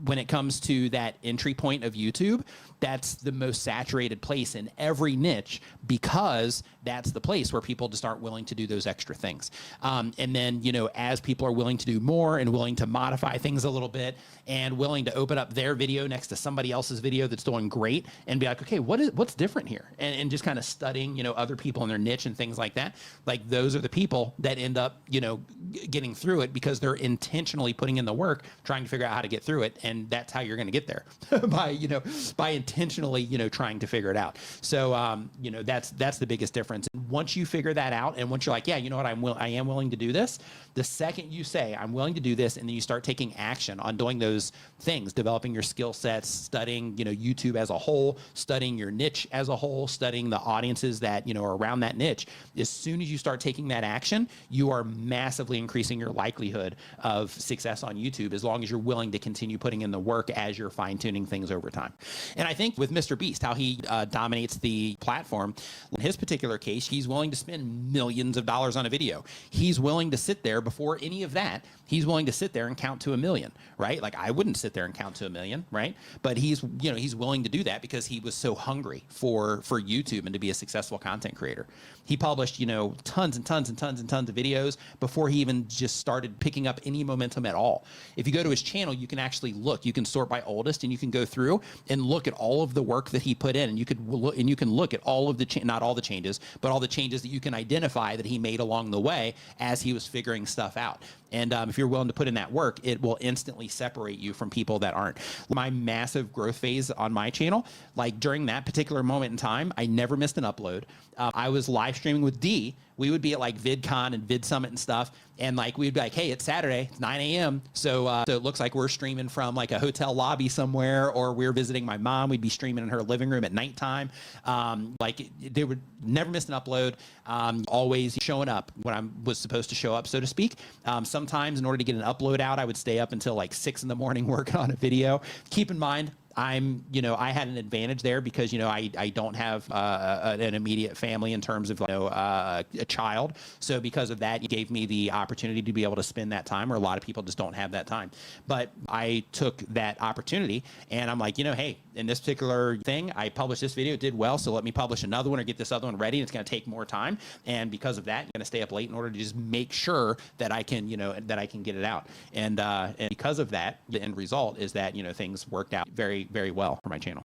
when it comes to that entry point of YouTube, that's the most saturated place in every niche, because that's the place where people just aren't willing to do those extra things. And then, you know, as people are willing to do more and willing to modify things a little bit and willing to open up their video next to somebody else's video that's doing great and be like, okay, what's different here? And just kind of studying, you know, other people in their niche and things like that. Like, those are the people that end up, you know, getting through it because they're intentionally putting in the work, trying to figure out how to get through it. And that's how you're going to get there by intentionally, you know, trying to figure it out. So, you know, that's the biggest difference. And once you figure that out, and once you're like, yeah, you know what, I am willing to do this. The second you say, I'm willing to do this, and then you start taking action on doing those things, developing your skill sets, studying, you know, YouTube as a whole, studying your niche as a whole, studying the audiences that, you know, are around that niche. As soon as you start taking that action, you are massively increasing your likelihood of success on YouTube, as long as you're willing to continue putting in the work as you're fine-tuning things over time. And I think with Mr. Beast, how he dominates the platform, in his particular case, he's willing to spend millions of dollars on a video. He's willing to sit there before any of that. He's willing to sit there and count to 1 million, right? Like, I wouldn't sit there and count to 1 million, right? But he's, you know, he's willing to do that because he was so hungry for YouTube and to be a successful content creator. He published, you know, tons and tons and tons and tons of videos before he even just started picking up any momentum at all. If you go to his channel, you can actually look. You can sort by oldest, and you can go through and look at all of the work that he put in, and you can look at all of the not all the changes, but all the changes that you can identify that he made along the way as he was figuring stuff out. And if you're willing to put in that work, it will instantly separate you from people that aren't. My massive growth phase on my channel, like during that particular moment in time, I never missed an upload. I was live streaming with D. We would be at like VidCon and Vid Summit and stuff. And like, we'd be like, hey, it's Saturday, it's 9 a.m. So it looks like we're streaming from like a hotel lobby somewhere, or we're visiting my mom. We'd be streaming in her living room at nighttime. They would never miss an upload. Always showing up when I was supposed to show up, so to speak. Sometimes in order to get an upload out, I would stay up until like 6 in the morning working on a video. Keep in mind, I had an advantage there because, you know, I don't have an immediate family in terms of, you know, a child. So because of that, it gave me the opportunity to be able to spend that time, where a lot of people just don't have that time. But I took that opportunity, and I'm like, you know, hey, in this particular thing, I published this video, it did well, so let me publish another one or get this other one ready. And it's going to take more time. And because of that, I'm going to stay up late in order to just make sure that I can, you know, that I can get it out. And because of that, the end result is that, you know, things worked out very, very well for my channel.